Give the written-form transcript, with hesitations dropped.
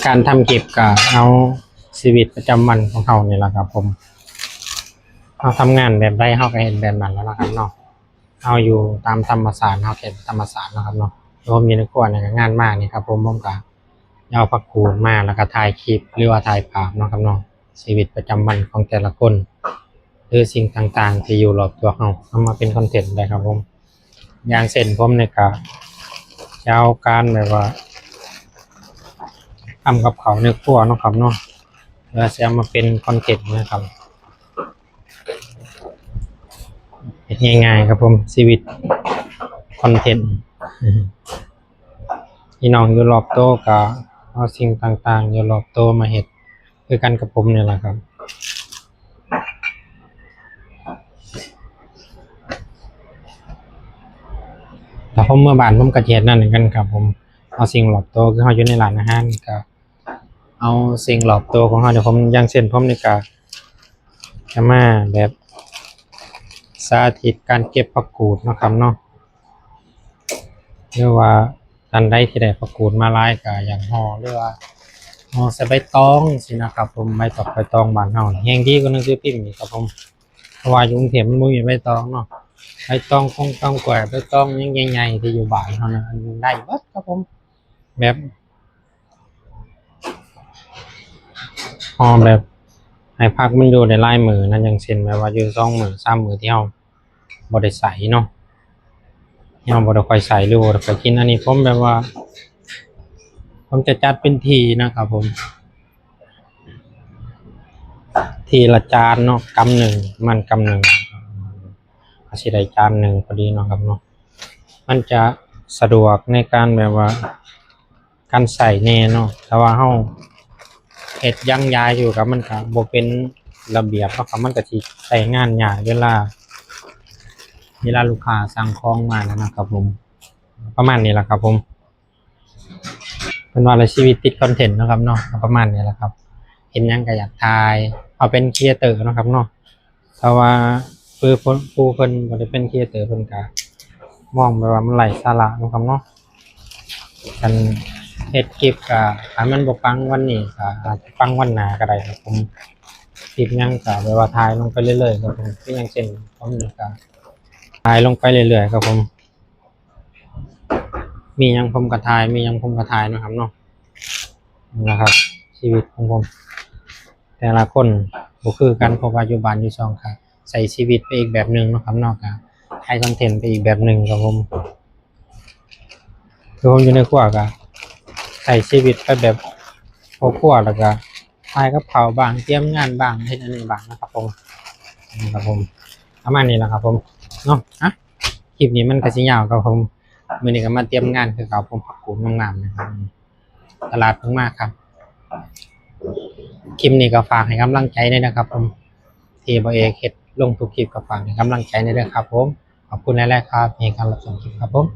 การทำกิจก็เอาชีวิตประจำวันของเขาเนี่ยแหละครับผมเราทำงานแบบใดเขาก็เห็นแบบนั้นแล้วนะครับเนาะเอาอยู่ตามธรรมศาสตร์เขาเห็นธรรมศาสตร์นะครับเนาะผมมีในครัวเนี่ยงานมากนี่ครับผมก็เอาผักกูดมาแล้วก็ถ่ายคลิปหรือว่าถ่ายภาพเนาะครับเนาะชีวิตประจำวันของแต่ละคนหรือสิ่งต่างๆที่อยู่รอบตัวเขาเอามาเป็นคอนเทนต์ได้ครับผมอย่างเช่นผมเนี่ยก็จะเอาการแบบว่าทำกับเขาวในครัวเนาะครับเนาะแล้วจะเอามาเป็นคอนเทนต์นะครับเป็นง่ายๆครับผมชีวิตคอนเทนต์พี่น้องอยู่รอบโต๊ะก็เอาสิ่งต่างๆอยู่รอบโต๊ะมาเฮ็ดคือกันกับผมเนี่ยแหละครับแล้วผมเมื่อบ้านผมก็เฮ็ดนั่นเหมือนกันครับผมเอาสิ่งรอบโต๊ะคือเฮาอยู่ในร้านอาหารก็เอาสิ่งรอบโต๊ะของเฮาเดี๋ยวผมอย่างเช่นผมนี่ก็จะมาแบบสาธิตการเก็บผักกูดเนาะครับเนาะหรือว่าท่านใดที่ได้ผักกูดมาหลายก็อยากห่อหรือว่าห่อใส่ใบตองสินะครับผมใบตองบ้านเฮาแห่งดีกว่าหนังสือพิมพ์อีกครับผมเพราะว่าอยู่กรุงเทพมันบ่มีใบตองเนาะใบตองคงต้องกล้วยใบตองยังใหญ่ๆที่อยู่บ้านเฮานะอันได้เบิดครับผมแบบห่อแบบให้ผักมันอยู่ได้หลายมื้อนั่นอย่างเช่นแบบว่าอยู่2 มื้อ3 มื้อที่เฮาบ่ได้ใส่เนาะที่เฮาบ่ได้ค่อยใส่หรือบ่ได้ค่อยกินอันนี้ผมแบบว่าผมจะจัดเป็นทีนะครับผมทีละจานเนาะกำหนึ่งมันกำหนึ่งก็สิได้จานหนึ่งพอดีเนาะครับเนาะมันจะสะดวกในการแบบว่าการใส่แน่เนาะแต่ว่าเฮาเฮ็ดยังยายอยู่กับมันก็บ่เป็นระเบียบเนาะครับมันก็สิใช้งานยากเวลาลูกค้าสั่งของมาแล้วนะครับผมประมาณนี้แหละครับผมเป็นว่าชีวิตติดคอนเทนต์นะครับเนาะประมาณนี้แหละครับเห็นยังก็อยากถ่ายเอาเป็นครีเอเตอร์นะครับเนาะเพราะว่าผู้เพิ่นบ่ได้เป็นครีเอเตอร์เพิ่นก็มองไปว่ามันไร้สาระนะครับเนาะกันเฮ็ดคลิปก็ถ้ามันบ่ปังวันนี้ก็อาจจะปังวันหน้าก็ได้ครับผมคลิปยังก็แบบว่าถ่ายลงไปเรื่อยๆครับผมคืออย่างเช่นผมนี่ก็ถ่ายลงไปเรื่อยๆครับผมมีหยังผมก็ถ่ายมีหยังผมก็ถ่ายนะครับเนาะนะครับชีวิตของผมแต่ละคนบ่คือกันเพราะว่าอยู่บ้านอยู่ช่องก็ใช้ชีวิตไปอีกแบบหนึงเนาะครับเนาะก็ถ่ายคอนเทนต์ไปอีกแบบหนึงครับผมคือผมอยู่ในครัวก็ใช้ชีวิตไปแบบครอบครัวแล้วก็ถ่ายกับข้าวบ้างเตรียมงานบ้างเฮ็ดอันนี้บ้างนะครับผมนี่ครับผมประมาณนี้แหละครับผมเนาะคลิปนี้มันก็สิยาวครับผมมื้อนี้ก็มาเตรียมงานคือเก่าผมผักกูดงามๆนะครับตลาดเพิ่งมาครับคลิปนี้ก็ฝากให้กำลังใจด้วยนะครับผมที่บ่เอกเฮ็ดลงทุกคลิปก็ฝากให้กำลังใจด้วยนะครับผมขอบคุณหลายๆครับในการรับชมคลิปครับผม